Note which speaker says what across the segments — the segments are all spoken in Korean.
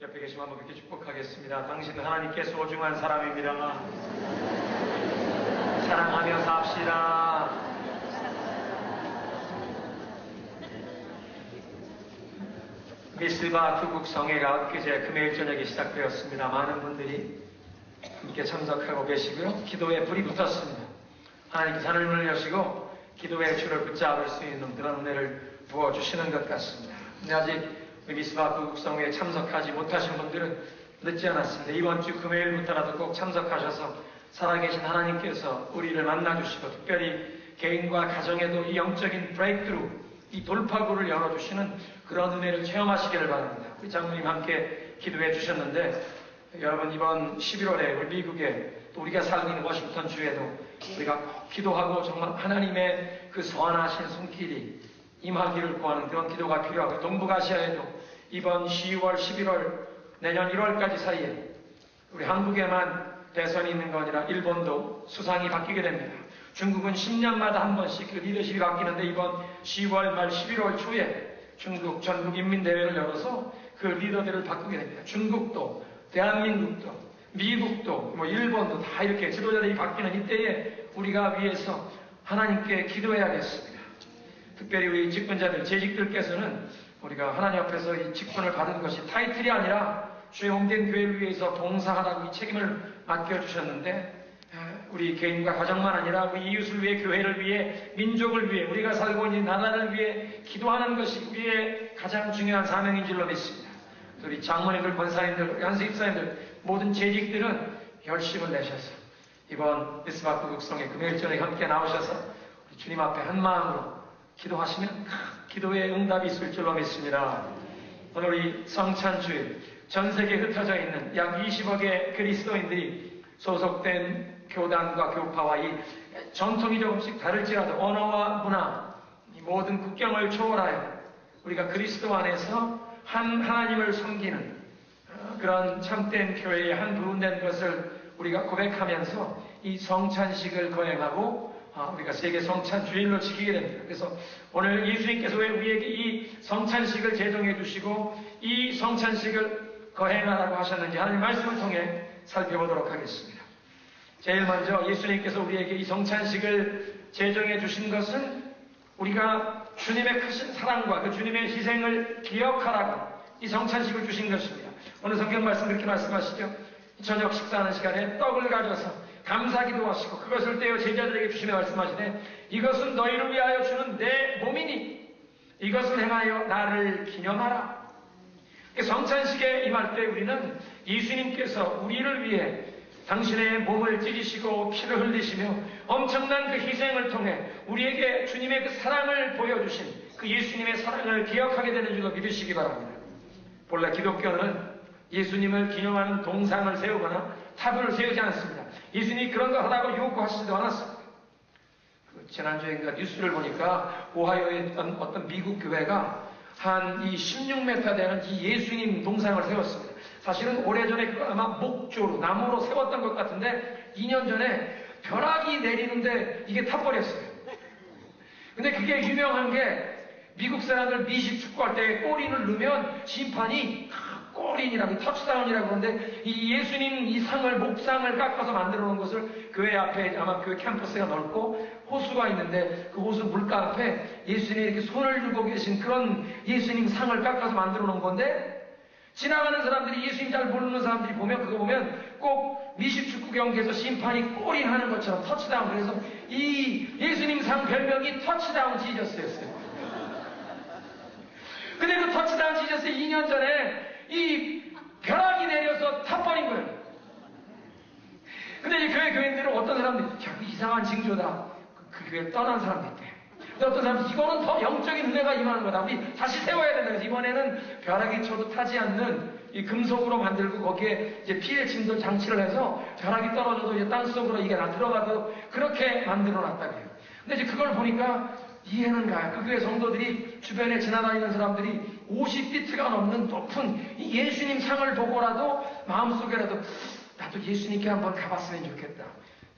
Speaker 1: 옆에 계시면 한번 그렇게 축복하겠습니다. 당신은 하나님께 소중한 사람입니다. 사랑하며 삽시다. 미스바 투국성회가 엊그제 금요일 저녁에 시작되었습니다. 많은 분들이 함께 참석하고 계시고요. 기도에 불이 붙었습니다. 하나님께서 하늘문을 여시고 기도의 줄을 붙잡을 수 있는 그런 은혜를 부어주시는 것 같습니다. 근데 아직 미스바 투국성회에 참석하지 못하신 분들은 늦지 않았습니다. 이번 주 금요일부터라도 꼭 참석하셔서 살아계신 하나님께서 우리를 만나주시고 특별히 개인과 가정에도 이 영적인 브레이크트루, 이 돌파구를 열어주시는 그런 은혜를 체험하시기를 바랍니다. 우리 장로님 함께 기도해 주셨는데 여러분 이번 11월에 우리 미국에 또 우리가 살고 있는 워싱턴 주에도 우리가 꼭 기도하고 정말 하나님의 그 선하신 손길이 임하기를 구하는 그런 기도가 필요하고 동북아시아에도 이번 10월, 11월, 내년 1월까지 사이에 우리 한국에만 대선이 있는 거 아니라 일본도 수상이 바뀌게 됩니다. 중국은 10년마다 한 번씩 그 리더십이 바뀌는데 이번 10월 말 11월 초에 중국 전국인민대회를 열어서 그 리더들을 바꾸게 됩니다. 중국도, 대한민국도, 미국도, 일본도 다 이렇게 지도자들이 바뀌는 이때에 우리가 위해서 하나님께 기도해야겠습니다. 특별히 우리 직분자들, 재직들께서는 우리가 하나님 앞에서 이 직분을 받은 것이 타이틀이 아니라 주의 몸된 교회를 위해서 봉사하라고 이 책임을 맡겨주셨는데 우리 개인과 가정만 아니라 우리 이웃을 위해, 교회를 위해, 민족을 위해, 우리가 살고 있는 나라를 위해 기도하는 것이 우리의 가장 중요한 사명인 줄로 믿습니다. 우리 장모님들, 권사님들, 안수집사님들, 모든 재직들은 열심을 내셔서 이번 미스바 투국성회 금요일 저녁에 함께 나오셔서 우리 주님 앞에 한 마음으로 기도하시면 기도의 응답이 있을 줄로 믿습니다. 오늘 우리 성찬주일 전 세계에 흩어져 있는 약 20억의 그리스도인들이 소속된 교단과 교파와 이 전통이 조금씩 다를지라도 언어와 문화, 이 모든 국경을 초월하여 우리가 그리스도 안에서 한 하나님을 섬기는 그런 참된 교회의 한 부분 된 것을 우리가 고백하면서 이 성찬식을 거행하고 우리가 세계 성찬주일로 지키게 됩니다. 그래서 오늘 예수님께서 왜 우리에게 이 성찬식을 제정해 주시고 이 성찬식을 거행하라고 하셨는지 하나님 말씀을 통해 살펴보도록 하겠습니다. 제일 먼저 예수님께서 우리에게 이 성찬식을 제정해 주신 것은 우리가 주님의 크신 사랑과 그 주님의 희생을 기억하라고 이 성찬식을 주신 것입니다. 오늘 성경 말씀 그렇게 말씀하시죠. 저녁 식사하는 시간에 떡을 가져서 감사기도 하시고 그것을 떼어 제자들에게 주시며 말씀하시네 이것은 너희를 위하여 주는 내 몸이니 이것을 행하여 나를 기념하라. 성찬식에 임할 때 우리는 예수님께서 우리를 위해 당신의 몸을 찢으시고 피를 흘리시며 엄청난 그 희생을 통해 우리에게 주님의 그 사랑을 보여주신 그 예수님의 사랑을 기억하게 되는 줄로 믿으시기 바랍니다. 본래 기독교는 예수님을 기념하는 동상을 세우거나 탑을 세우지 않습니다. 예수님이 그런 거 하라고 요구하시지도 않았습니다. 지난주에 뉴스를 보니까 오하이오의 어떤 미국 교회가 한 이 16m 되는 이 예수님 동상을 세웠습니다. 사실은 오래전에 그거 아마 목조로, 나무로 세웠던 것 같은데 2년 전에 벼락이 내리는데 이게 타버렸어요. 근데 그게 유명한 게 미국 사람들 미식 축구할 때 골인을 넣으면 심판이 골인이라고 터치다운이라고 그러는데 이 예수님 이 상을 목상을 깎아서 만들어 놓은 것을 교회 앞에 아마 교회 캠퍼스가 넓고 호수가 있는데 그 호수 물가 앞에 예수님이 이렇게 손을 들고 계신 그런 예수님 상을 깎아서 만들어 놓은 건데 지나가는 사람들이 예수님 잘 모르는 사람들이 보면 그거 보면 꼭 미식 축구 경기에서 심판이 골인하는 것처럼 터치다운 그래서 이 예수님 상 별명이 터치다운 지저스였어요. 근데 그 터치다운 지저스 2년 전에 이 벼락이 내려서 타버린 거예요. 근데 이 교인들은 어떤 사람들이 자꾸 이상한 징조다. 그 교회 떠난 사람도 있대. 근데 어떤 사람들이 이거는 더 영적인 은혜가 임하는 거다. 우리 다시 세워야 된다. 그래서 이번에는 벼락이 쳐도 타지 않는 이 금속으로 만들고 거기에 이제 피해 진도 장치를 해서 벼락이 떨어져도 이제 땅속으로 이게 다 들어가도 그렇게 만들어 놨다고 해요. 근데 이제 그걸 보니까 이해는 가요. 그 교회 성도들이 주변에 지나다니는 사람들이 50피트가 넘는 높은 이 예수님 상을 보고라도 마음속에라도 나도 예수님께 한번 가봤으면 좋겠다.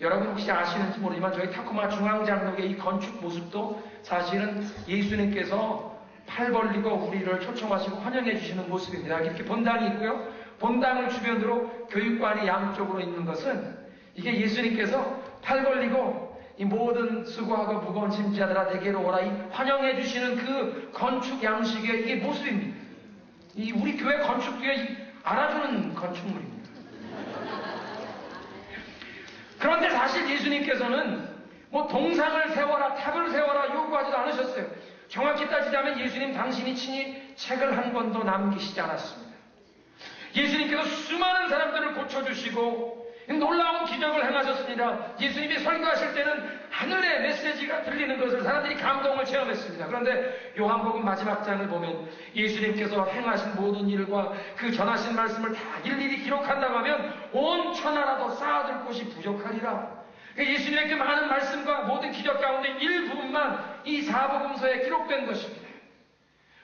Speaker 1: 여러분 혹시 아시는지 모르지만 저희 타코마 중앙장로의 이 건축 모습도 사실은 예수님께서 팔 벌리고 우리를 초청하시고 환영해 주시는 모습입니다. 이렇게 본당이 있고요. 본당을 주변으로 교육관이 양쪽으로 있는 것은 이게 예수님께서 팔 벌리고 이 모든 수고하고 무거운 짐자들아 내게로 오라 이 환영해 주시는 그 건축 양식의 이게 모습입니다. 이 우리 교회 건축도에 알아주는 건축물입니다. 그런데 사실 예수님께서는 뭐 동상을 세워라 탑을 세워라 요구하지도 않으셨어요. 정확히 따지자면 예수님 당신이 친히 책을 한 권도 남기시지 않았습니다. 예수님께서 수많은 사람들을 고쳐주시고 놀라운 기적을 행하셨습니다. 예수님이 설교하실 때는 하늘의 메시지가 들리는 것을 사람들이 감동을 체험했습니다. 그런데 요한복음 마지막 장을 보면 예수님께서 행하신 모든 일과 그 전하신 말씀을 다 일일이 기록한다고 하면 온 천하라도 쌓아둘 곳이 부족하리라. 예수님의 그 많은 말씀과 모든 기적 가운데 일부분만 이 사복음서에 기록된 것입니다.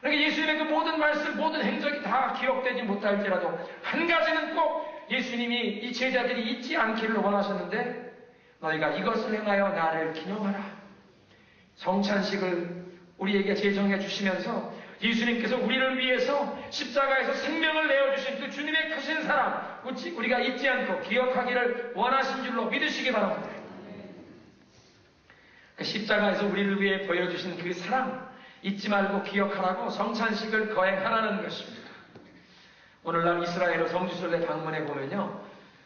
Speaker 1: 그러니까 예수님의 그 모든 말씀, 모든 행적이 다 기록되지 못할지라도 한 가지는 꼭 예수님이 이 제자들이 잊지 않기를 원하셨는데 너희가 이것을 행하여 나를 기념하라. 성찬식을 우리에게 제정해 주시면서 예수님께서 우리를 위해서 십자가에서 생명을 내어주신 그 주님의 크신 사랑 우리가 잊지 않고 기억하기를 원하신 줄로 믿으시기 바랍니다. 그 십자가에서 우리를 위해 보여주신 그 사랑 잊지 말고 기억하라고 성찬식을 거행하라는 것입니다. 오늘날 이스라엘 성지순례 방문해 보면요,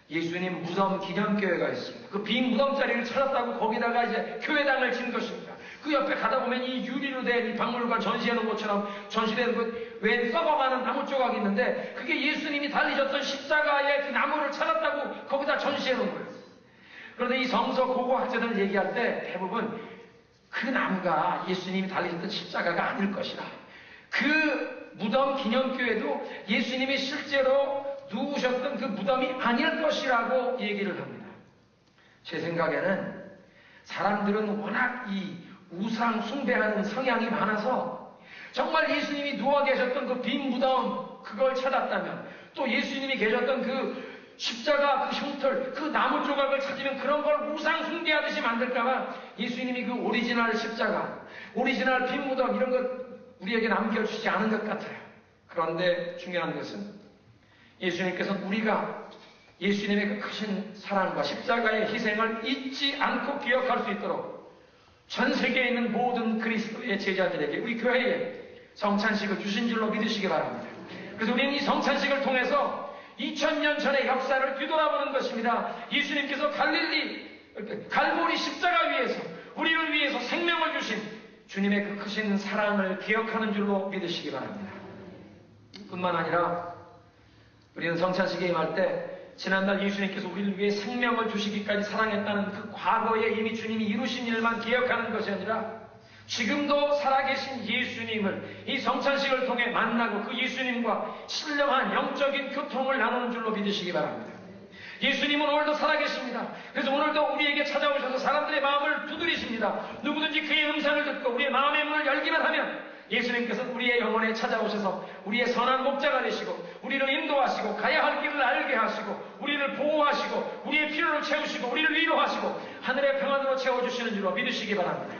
Speaker 1: 예수님 무덤 기념교회가 있습니다. 그 빈 무덤 자리를 찾았다고 거기다가 이제 교회당을 진 것입니다. 그 옆에 가다 보면 이 유리로 된 이 박물관 전시해 놓은 것처럼 전시된 그 웬 썩어가는 나무 조각이 있는데 그게 예수님이 달리셨던 십자가의 그 나무를 찾았다고 거기다 전시해 놓은 거예요. 그런데 이 성서 고고학자들 얘기할 때 대부분 그 나무가 예수님이 달리셨던 십자가가 아닐 것이라. 그 무덤 기념교회도 예수님이 실제로 누우셨던 그 무덤이 아닐 것이라고 얘기를 합니다. 제 생각에는 사람들은 워낙 이 우상 숭배하는 성향이 많아서 정말 예수님이 누워 계셨던 그 빈 무덤 그걸 찾았다면 또 예수님이 계셨던 그 십자가 그 흉털 그 나무 조각을 찾으면 그런 걸 우상 숭배하듯이 만들까봐 예수님이 그 오리지널 십자가 오리지널 빈 무덤 이런 것 우리에게 남겨주지 않은 것 같아요. 그런데 중요한 것은 예수님께서는 우리가 예수님의 그 크신 사랑과 십자가의 희생을 잊지 않고 기억할 수 있도록 전 세계에 있는 모든 그리스도의 제자들에게 우리 교회에 성찬식을 주신 줄로 믿으시기 바랍니다. 그래서 우리는 이 성찬식을 통해서 2000년 전의 역사를 뒤돌아보는 것입니다. 예수님께서 갈보리 십자가 위에서 우리를 위해서 생명을 주신 주님의 그 크신 사랑을 기억하는 줄로 믿으시기 바랍니다. 뿐만 아니라 우리는 성찬식에 임할 때 지난날 예수님께서 우리를 위해 생명을 주시기까지 사랑했다는 그 과거에 이미 주님이 이루신 일만 기억하는 것이 아니라 지금도 살아계신 예수님을 이 성찬식을 통해 만나고 그 예수님과 신령한 영적인 교통을 나누는 줄로 믿으시기 바랍니다. 예수님은 오늘도 살아계십니다. 그래서 오늘도 우리에게 찾아오셔서 사람들의 마음을 두드리십니다. 누구든지 그의 음성을 듣고 우리의 마음의 문을 열기만 하면 예수님께서 우리의 영혼에 찾아오셔서 우리의 선한 목자가 되시고 우리를 인도하시고 가야 할 길을 알게 하시고 우리를 보호하시고 우리의 필요를 채우시고 우리를 위로하시고 하늘의 평안으로 채워주시는 줄로 믿으시기 바랍니다.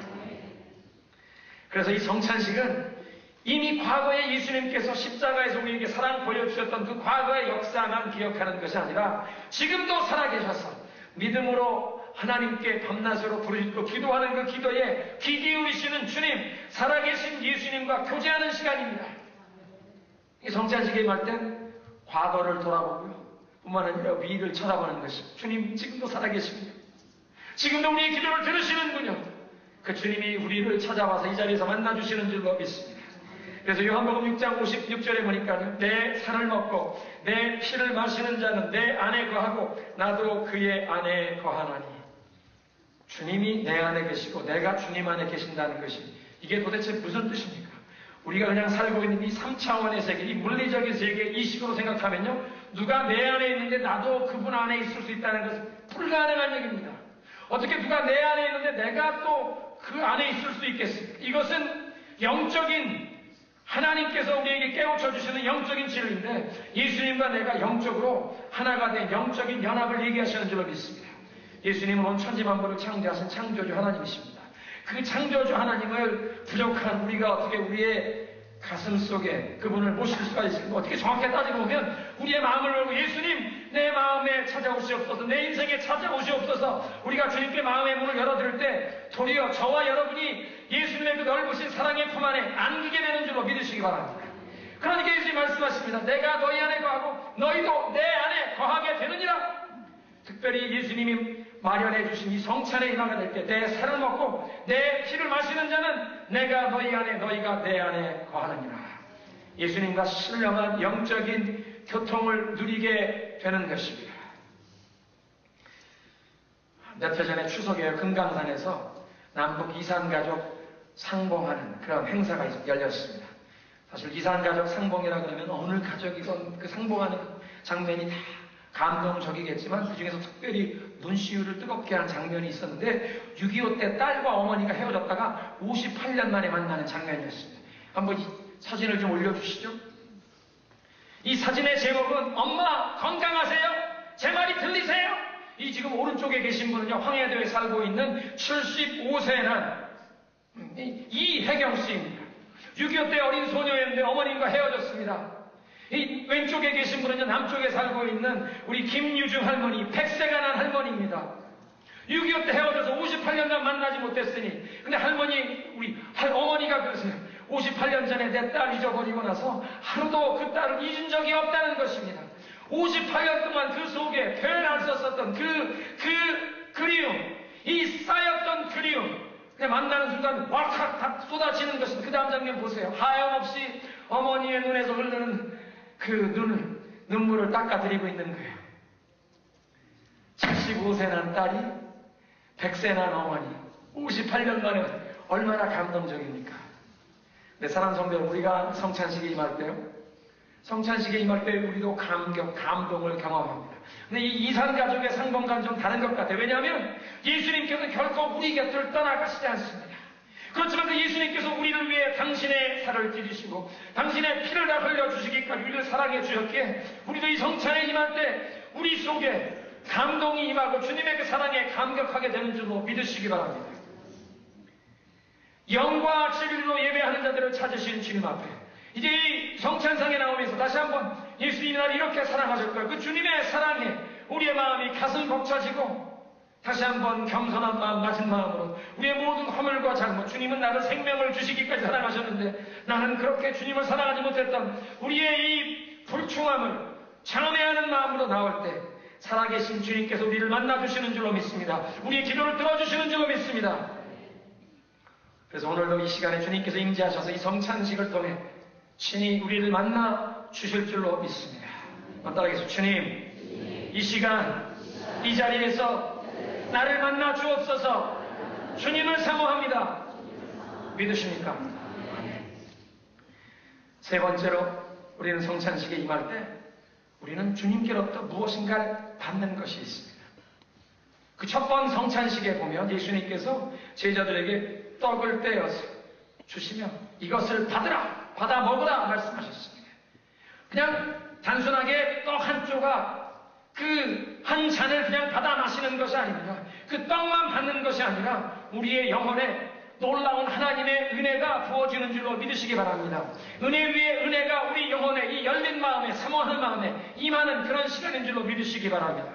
Speaker 1: 그래서 이 성찬식은 이미 과거에 예수님께서 십자가에서 우리에게 사랑 보여주셨던 그 과거의 역사만 기억하는 것이 아니라 지금도 살아계셔서 믿음으로 하나님께 밤낮으로 부르짖고 기도하는 그 기도에 귀 기울이시는 주님, 살아계신 예수님과 교제하는 시간입니다. 이 성찬식에 임할 땐 과거를 돌아보고요. 뿐만 아니라 위를 쳐다보는 것이 주님 지금도 살아계십니다. 지금도 우리의 기도를 들으시는군요. 그 주님이 우리를 찾아와서 이 자리에서 만나주시는 줄로 믿습니다. 그래서 요한복음 6장 56절에 보니까요. 내 살을 먹고 내 피를 마시는 자는 내 안에 거하고 나도 그의 안에 거하나니. 주님이 내 안에 계시고 내가 주님 안에 계신다는 것이 이게 도대체 무슨 뜻입니까? 우리가 그냥 살고 있는 이 3차원의 세계, 이 물리적인 세계 이 식으로 생각하면요. 누가 내 안에 있는데 나도 그분 안에 있을 수 있다는 것은 불가능한 얘기입니다. 어떻게 누가 내 안에 있는데 내가 또 그 안에 있을 수 있겠습니까? 이것은 영적인 하나님께서 우리에게 깨우쳐 주시는 영적인 진리인데 예수님과 내가 영적으로 하나가 된 영적인 연합을 얘기하시는 줄로 믿습니다. 예수님은 온 천지만물을 창조하신 창조주 하나님이십니다. 그 창조주 하나님을 부족한 우리가 어떻게 우리의 가슴 속에 그분을 모실 수가 있습니다. 어떻게 정확하게 따져보면 우리의 마음을 열고 예수님 내 마음에 찾아오시옵소서, 내 인생에 찾아오시옵소서. 우리가 주님께 마음의 문을 열어드릴 때 도리어 저와 여러분이 예수님의 그 넓으신 사랑의 품 안에 안기게 되는 줄로 믿으시기 바랍니다. 그러니까 예수님 말씀하십니다. 내가 너희 안에 거하고 너희도 내 안에 거하게 되느니라. 특별히 예수님이 마련해 주신 이 성찬에 임하게 될 때 내 살을 먹고 내 피를 마시는 자는 내가 너희 안에 너희가 내 안에 거하느니라. 예수님과 신령한 영적인 교통을 누리게 되는 것입니다. 몇 해 전에 추석에 금강산에서 남북 이산가족 상봉하는 그런 행사가 열렸습니다. 사실 이산가족 상봉이라 그러면 어느 가족이건 그 상봉하는 장면이 다 감동적이겠지만 그 중에서 특별히 눈시울을 뜨겁게 하는 장면이 있었는데 6.25 때 딸과 어머니가 헤어졌다가 58년 만에 만나는 장면이었습니다. 한번 이 사진을 좀 올려주시죠. 이 사진의 제목은 엄마 건강하세요? 제 말이 들리세요? 이 지금 오른쪽에 계신 분은요, 황해도에 살고 있는 75세 난 이혜경 씨입니다. 6.25 때 어린 소녀였는데 어머님과 헤어졌습니다. 이 왼쪽에 계신 분은요, 남쪽에 살고 있는 우리 김유중 할머니, 100세가 난 할머니입니다. 6.25 때 헤어져서 58년간 만나지 못했으니, 근데 할머니, 우리 어머니가 그러세요. 58년 전에 내 딸 잊어버리고 나서 하루도 그 딸을 잊은 적이 없다는 것입니다. 58년 동안 그 속에 표현할 수 없었던 그 그리움, 이 쌓였던 그리움, 그냥 만나는 순간 왈칵 다 쏟아지는 것입니다. 그 다음 장면 보세요. 하염없이 어머니의 눈에서 흐르는 그 눈물을 닦아드리고 있는 거예요. 75세 난 딸이 100세 난 어머니, 58년 만에 얼마나 감동적입니까? 내 사랑 성도, 우리가 성찬식에 임할 때요, 성찬식에 임할 때 우리도 감동을 경험합니다. 근데 이 이산가족의 상봉과는 좀 다른 것 같아요. 왜냐하면 예수님께서는 결코 우리 곁을 떠나가시지 않습니다. 그렇지만 그 예수님께서 우리를 위해 당신의 살을 찢으시고 당신의 피를 다 흘려주시기까지 우리를 사랑해 주셨기에 우리도 이 성찬에 임할 때 우리 속에 감동이 임하고 주님의 그 사랑에 감격하게 되는 줄로 믿으시기 바랍니다. 영과 진리로 예배하는 자들을 찾으신 주님 앞에 이제 이 성찬상에 나오면서 다시 한번 예수님이 나를 이렇게 사랑하셨고요. 그 주님의 사랑에 우리의 마음이 가슴 벅차지고 다시 한번 겸손한 마음, 낮은 마음으로 우리의 모든 허물과 잘못, 주님은 나를 생명을 주시기까지 사랑하셨는데 나는 그렇게 주님을 사랑하지 못했던 우리의 이 불충함을 참회하는 마음으로 나올 때 살아계신 주님께서 우리를 만나주시는 줄로 믿습니다. 우리의 기도를 들어주시는 줄로 믿습니다. 그래서 오늘도 이 시간에 주님께서 임재하셔서 이 성찬식을 통해 친히 우리를 만나 주실 줄로 믿습니다. 따라하겠습니다. 주님, 이 시간, 이 자리에서 나를 만나 주옵소서. 주님을 사모합니다. 믿으십니까? 세 번째로 우리는 성찬식에 임할 때 우리는 주님께로부터 무엇인가를 받는 것이 있습니다. 그 첫 번 성찬식에 보면 예수님께서 제자들에게 떡을 떼어서 주시면 이것을 받으라, 받아 먹으라 말씀하셨습니다. 그냥 단순하게 떡 한 조각 그 한 잔을 그냥 받아 마시는 것이 아닙니다. 그 떡만 받는 것이 아니라 우리의 영혼에 놀라운 하나님의 은혜가 부어지는 줄로 믿으시기 바랍니다. 은혜 위에 은혜가 우리 영혼에 이 열린 마음에 사모하는 마음에 임하는 그런 시간인 줄로 믿으시기 바랍니다.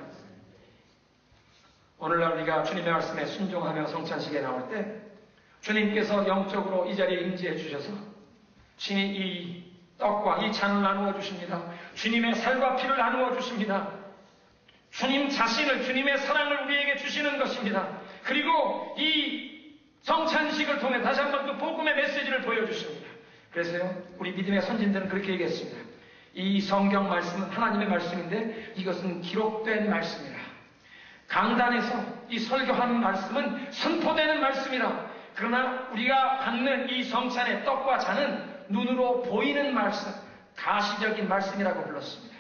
Speaker 1: 오늘날 우리가 주님의 말씀에 순종하며 성찬식에 나올 때 주님께서 영적으로 이 자리에 임재해 주셔서 친히 이 떡과 이 잔을 나누어 주십니다. 주님의 살과 피를 나누어 주십니다. 주님 자신을, 주님의 사랑을 우리에게 주시는 것입니다. 그리고 이 성찬식을 통해 다시 한번 그 복음의 메시지를 보여주십니다. 그래서요, 우리 믿음의 선진들은 그렇게 얘기했습니다. 이 성경 말씀은 하나님의 말씀인데 이것은 기록된 말씀이라. 강단에서 이 설교하는 말씀은 선포되는 말씀이라. 그러나 우리가 받는 이 성찬의 떡과 잔은 눈으로 보이는 말씀, 가시적인 말씀이라고 불렀습니다.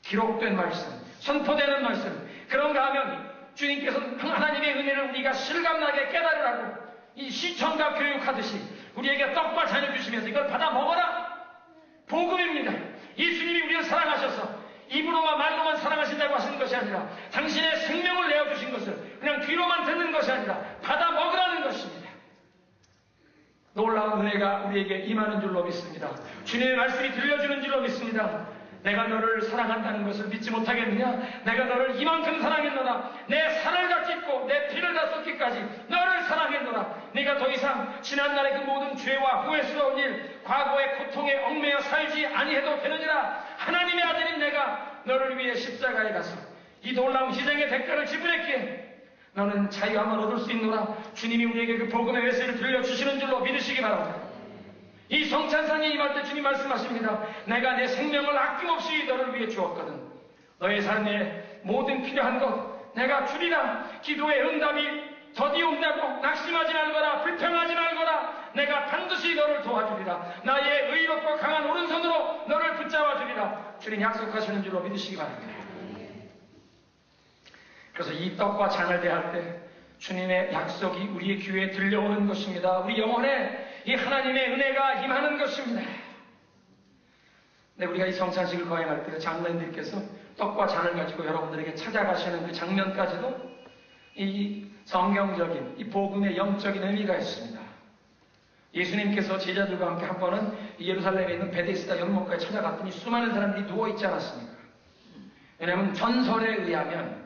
Speaker 1: 기록된 말씀, 선포되는 말씀. 그런가 하면 주님께서는 하나님의 은혜를 우리가 실감나게 깨달으라고 이 시청각 교육하듯이 우리에게 떡과 잔을 주시면서 이걸 받아 먹어라. 복음입니다. 예수님이 우리를 사랑하셔서 입으로만 말로만 사랑하신다고 하시는 것이 아니라 당신의 생명을 내어주신 것을 그냥 귀로만 듣는 것이 아니라 받아 먹으라는 것입니다. 놀라운 은혜가 우리에게 우리에게 임하는 줄로 믿습니다. 주님의 말씀이 들려주는 줄로 믿습니다. 내가 너를 사랑한다는 것을 믿지 못하겠느냐? 내가 너를 이만큼 사랑했노라. 내 살을 다 찢고 내 피를 다 쏟기까지 너를 사랑했노라. 네가 더 이상 지난날의 그 모든 죄와 후회스러운 일, 과거의 고통에 얽매여 살지 아니해도 되느니라. 하나님의 아들인 내가 너를 위해 십자가에 가서 이 놀라운 희생의 대가를 지불했기에 너는 자유함을 얻을 수 있노라. 주님이 우리에게 그 복음의 메시지를 들려주시는 줄로 믿으시기 바랍니다. 이 성찬상에 임할 때 주님 말씀하십니다. 내가 내 생명을 아낌없이 너를 위해 주었거든. 너의 삶에 모든 필요한 것 내가 주리라. 기도의 응답이 더디 온다고 낙심하지 말거라. 불평하지 말거라. 내가 반드시 너를 도와주리라. 나의 의롭고 강한 오른손으로 너를 붙잡아 주리라. 주님 약속하시는 줄로 믿으시기 바랍니다. 그래서 이 떡과 잔을 대할 때 주님의 약속이 우리의 귀에 들려오는 것입니다. 우리 영혼에 이 하나님의 은혜가 임하는 것입니다. 네, 우리가 이 성찬식을 거행할 때 장로님들께서 떡과 잔을 가지고 여러분들에게 찾아가시는 그 장면까지도 이 성경적인, 이 복음의 영적인 의미가 있습니다. 예수님께서 제자들과 함께 한 번은 예루살렘에 있는 베데스다 연못가에 찾아갔더니 수많은 사람들이 누워있지 않았습니까? 왜냐하면 전설에 의하면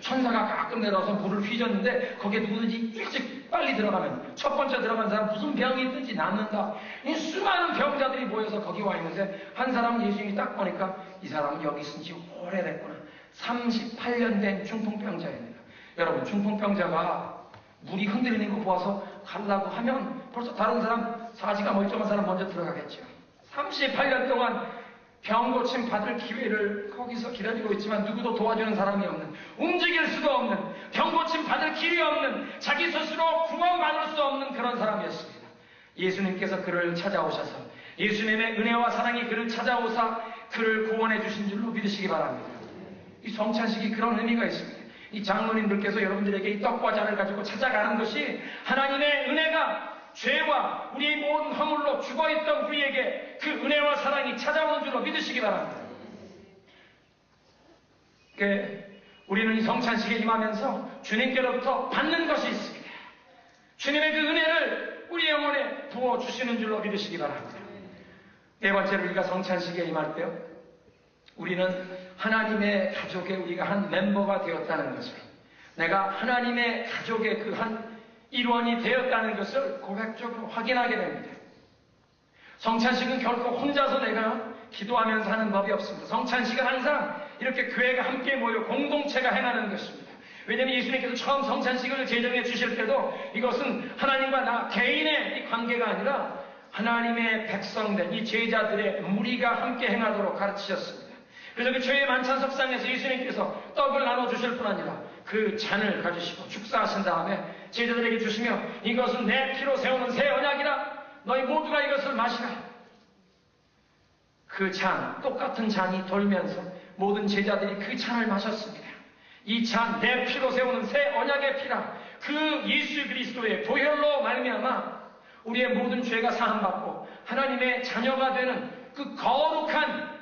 Speaker 1: 천사가 가끔 내려와서 물을 휘젓는데 거기에 누구든지 일찍 빨리 들어가면 첫 번째 들어간 사람 무슨 병이 있든지 낫는다. 이 수많은 병자들이 모여서 거기 와 있는데 한 사람은 예수님이 딱 보니까 이 사람은 여기 있은 지 오래됐구나. 38년 된 중풍병자입니다. 여러분, 중풍병자가 물이 흔들리는 거 보아서 가려고 하면 벌써 다른 사람, 사지가 멀쩡한 사람 먼저 들어가겠죠. 38년 동안 병 고침 받을 기회를 거기서 기다리고 있지만 누구도 도와주는 사람이 없는, 움직일 수도 없는, 병 고침 받을 길이 없는, 자기 스스로 구원받을 수 없는 그런 사람이었습니다. 예수님께서 그를 찾아오셔서 예수님의 은혜와 사랑이 그를 찾아오사 그를 구원해 주신 줄로 믿으시기 바랍니다. 이 성찬식이 그런 의미가 있습니다. 이 장로님들께서 여러분들에게 이 떡과 잔을 가지고 찾아가는 것이 하나님의 은혜가 죄와 우리의 모든 허물로 죽어있던 우리에게 그 은혜와 사랑이 찾아오는 줄로 믿으시기 바랍니다. 우리는 이 성찬식에 임하면서 주님께로부터 받는 것이 있습니다. 주님의 그 은혜를 우리 영혼에 부어주시는 줄로 믿으시기 바랍니다. 네 번째로 우리가 성찬식에 임할 때요, 우리는 하나님의 가족의 우리가 한 멤버가 되었다는 것을, 내가 하나님의 가족의 그 한 일원이 되었다는 것을 고백적으로 확인하게 됩니다. 성찬식은 결코 혼자서 내가 기도하면서 하는 법이 없습니다. 성찬식은 항상 이렇게 교회가 함께 모여 공동체가 행하는 것입니다. 왜냐하면 예수님께서 처음 성찬식을 제정해 주실 때도 이것은 하나님과 나 개인의 이 관계가 아니라 하나님의 백성된 이 제자들의 무리가 함께 행하도록 가르치셨습니다. 그래서 그 죄의 만찬석상에서 예수님께서 떡을 나눠주실 뿐 아니라 그 잔을 가지시고 축사하신 다음에 제자들에게 주시며 이것은 내 피로 세우는 새 언약이라 너희 모두가 이것을 마시라. 그 잔, 똑같은 잔이 돌면서 모든 제자들이 그 잔을 마셨습니다. 이 잔, 내 피로 세우는 새 언약의 피라. 그 예수 그리스도의 보혈로 말미암아 우리의 모든 죄가 사함받고 하나님의 자녀가 되는 그 거룩한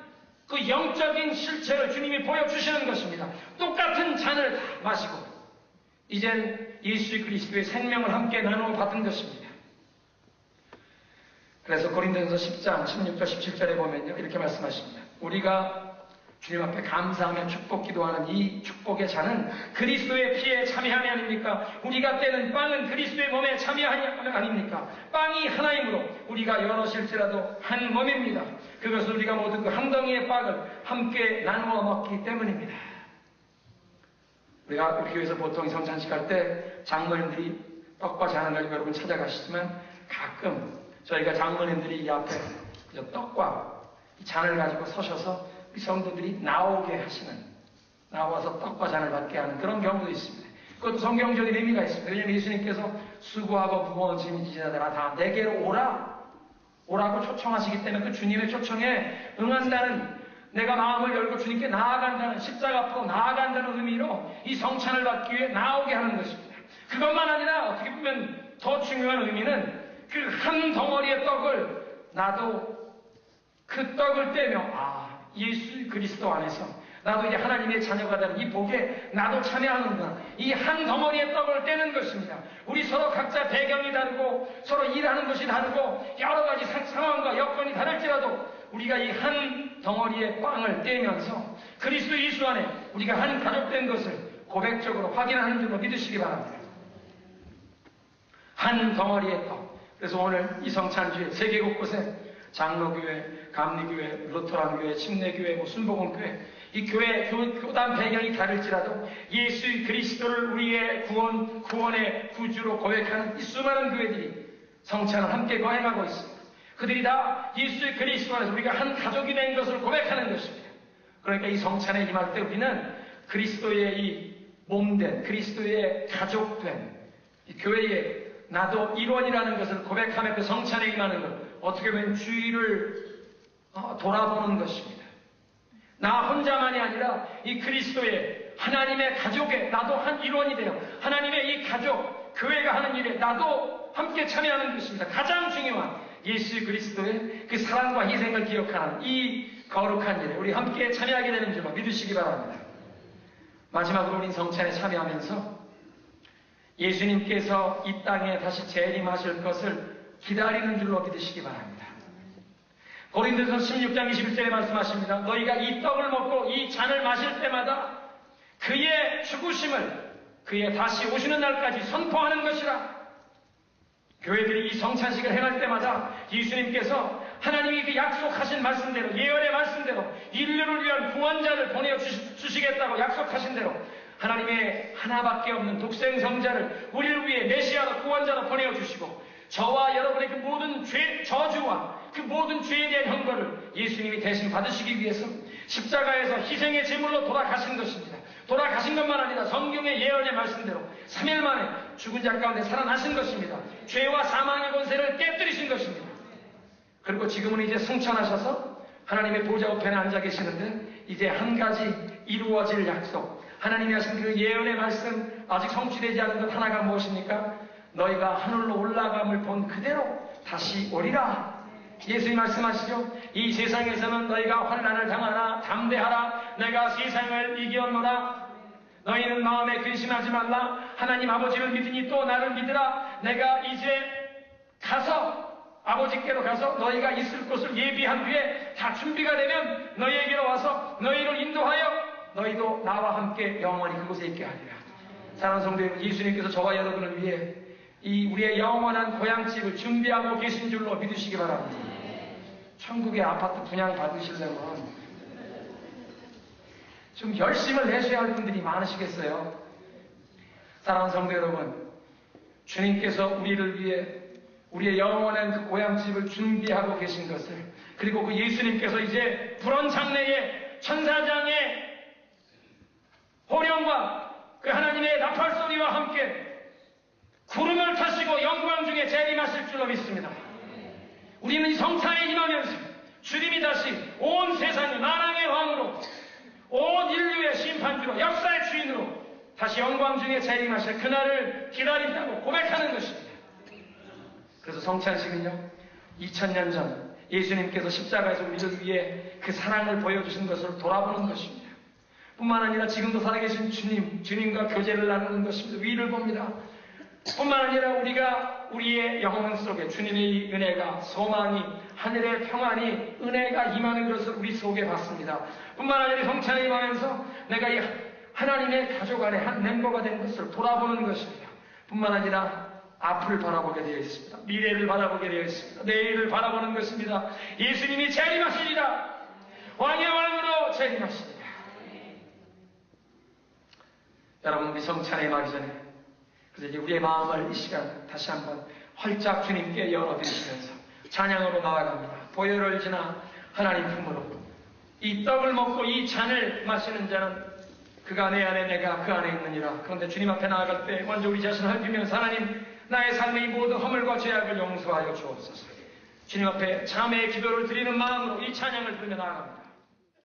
Speaker 1: 그 영적인 실체를 주님이 보여주시는 것입니다. 똑같은 잔을 다 마시고 이젠 예수 그리스도의 생명을 함께 나누어 받은 것입니다. 그래서 고린도전서 10장 16절 17절에 보면요, 이렇게 말씀하십니다. 우리가 주님 앞에 감사하며 축복 기도하는 이 축복의 잔은 그리스도의 피에 참여함이 아닙니까? 우리가 떼는 빵은 그리스도의 몸에 참여함이 아닙니까? 빵이 하나이므로 우리가 여럿일지라도 한 몸입니다. 그것은 우리가 모두 그 한 덩이의 빵을 함께 나누어 먹기 때문입니다. 우리가 우리 교회에서 보통 성찬식 할 때 장로님들이 떡과 잔을 가지고 여러분 찾아가시지만 가끔 저희가 장로님들이 이 앞에 떡과 이 잔을 가지고 서셔서 우리 성도들이 나오게 하시는, 나와서 떡과 잔을 받게 하는 그런 경우도 있습니다. 그것도 성경적인 의미가 있습니다. 왜냐하면 예수님께서 수고하고 무거운 짐이 지신 자들아 다 내게로 오라고 초청하시기 때문에 그 주님의 초청에 응한다는, 내가 마음을 열고 주님께 나아간다는, 십자가 앞으로 나아간다는 의미로 이 성찬을 받기 위해 나오게 하는 것입니다. 그것만 아니라 어떻게 보면 더 중요한 의미는 그 한 덩어리의 떡을 나도 그 떡을 떼며 예수 그리스도 안에서 나도 이제 하나님의 자녀가 되는 이 복에 나도 참여하는구나. 이 한 덩어리의 떡을 떼는 것입니다. 우리 서로 각자 배경이 다르고 서로 일하는 것이 다르고 여러 가지 상황과 여건이 다를지라도 우리가 이 한 덩어리의 빵을 떼면서 그리스도 예수 안에 우리가 한 가족된 것을 고백적으로 확인하는 줄로 믿으시기 바랍니다. 한 덩어리의 떡. 그래서 오늘 이 성찬주에 세계 곳곳에 장로교회, 감리교회, 루터란교회, 침례교회, 순복음교회 이 교회 교단 배경이 다를지라도 예수 그리스도를 우리의 구원의 구주로 고백하는 이 수많은 교회들이 성찬을 함께 거행하고 있습니다. 그들이 다 예수 그리스도 안에서 우리가 한 가족이 된 것을 고백하는 것입니다. 그러니까 이 성찬에 임할 때 우리는 그리스도의 이 몸된 그리스도의 가족된 이 교회의 나도 일원이라는 것을 고백하며 그 성찬에 임하는 것, 어떻게 보면 주의를 돌아보는 것입니다. 나 혼자만이 아니라 이 그리스도의 하나님의 가족에 나도 한 일원이 되어 하나님의 이 가족, 교회가 하는 일에 나도 함께 참여하는 것입니다. 가장 중요한 예수 그리스도의 그 사랑과 희생을 기억하는 이 거룩한 일에 우리 함께 참여하게 되는 줄로 믿으시기 바랍니다. 마지막으로 우린 성찬에 참여하면서 예수님께서 이 땅에 다시 재림하실 것을 기다리는 줄로 믿으시기 바랍니다. 고린도전서 16장 21절에 말씀하십니다. 너희가 이 떡을 먹고 이 잔을 마실 때마다 그의 죽으심을 그의 다시 오시는 날까지 선포하는 것이라. 교회들이 이 성찬식을 행할 때마다 예수님께서 하나님이 그 약속하신 말씀대로 예언의 말씀대로 인류를 위한 구원자를 보내주시겠다고 약속하신 대로 하나님의 하나밖에 없는 독생성자를 우리를 위해 메시아로 구원자로 보내주시고 저와 여러분의 그 모든 저주와 그 모든 죄에 대한 형벌을 예수님이 대신 받으시기 위해서 십자가에서 희생의 제물로 돌아가신 것입니다. 돌아가신 것만 아니라 성경의 예언의 말씀대로 3일 만에 죽은 자 가운데 살아나신 것입니다. 죄와 사망의 권세를 깨뜨리신 것입니다. 그리고 지금은 이제 승천하셔서 하나님의 보좌 우편에 앉아 계시는데 이제 한 가지 이루어질 약속, 하나님이 하신 그 예언의 말씀 아직 성취되지 않은 것 하나가 무엇입니까? 너희가 하늘로 올라감을 본 그대로 다시 오리라. 예수님 말씀하시죠. 이 세상에서는 너희가 환난을 당하나 담대하라. 내가 세상을 이겼노라. 너희는 마음에 근심하지 말라. 하나님 아버지를 믿으니 또 나를 믿으라. 내가 이제 가서 아버지께로 가서 너희가 있을 곳을 예비한 뒤에 다 준비가 되면 너희에게로 와서 너희를 인도하여 너희도 나와 함께 영원히 그곳에 있게 하리라. 사랑하는 성도 여러분, 예수님께서 저와 여러분을 위해 이 우리의 영원한 고향집을 준비하고 계신 줄로 믿으시기 바랍니다. 천국의 아파트 분양 받으시려면 좀 열심을 내셔야 할 분들이 많으시겠어요. 사랑하는 성도 여러분, 주님께서 우리를 위해 우리의 영원한 그 고향집을 준비하고 계신 것을, 그리고 그 예수님께서 이제 불원 장래의 천사장의 호령과 그 하나님의 나팔 소리와 함께 구름을 타시고 영광 중에 재림하실 줄로 믿습니다. 우리는 이 성찬에 임하면서 주님이 다시 온 세상의 만왕의 왕으로, 온 인류의 심판주로, 역사의 주인으로 다시 영광 중에 재림하실 그날을 기다린다고 고백하는 것입니다. 그래서 성찬식은요, 2000년 전 예수님께서 십자가에서 우리를 위해 그 사랑을 보여주신 것을 돌아보는 것입니다. 뿐만 아니라 지금도 살아계신 주님과 교제를 나누는 것입니다. 위를 봅니다. 뿐만 아니라 우리가 우리의 영혼 속에 주님의 은혜가, 소망이, 하늘의 평안이, 은혜가 임하는 것을 우리 속에 봤습니다. 뿐만 아니라 성찬에 임하면서 내가 이 하나님의 가족 안에 한 멤버가 된 것을 돌아보는 것입니다. 뿐만 아니라 앞을 바라보게 되어 있습니다. 미래를 바라보게 되어 있습니다. 내일을 바라보는 것입니다. 예수님이 재림하시리라. 왕의 왕으로 재림하시리라. 여러분, 우리 성찬에 임하기 전에 그래서 이제 우리의 마음을 이 시간 다시 한번 활짝 주님께 열어드리시면서 찬양으로 나아갑니다. 보혈을 지나 하나님 품으로 이 떡을 먹고 이 잔을 마시는 자는 그가 내 안에 내가 그 안에 있느니라. 그런데 주님 앞에 나아갈 때 먼저 우리 자신을 살피면서 하나님, 나의 삶의 모든 허물과 죄악을 용서하여 주옵소서. 주님 앞에 자매의 기도를 드리는 마음으로 이 찬양을 부르며 나아갑니다.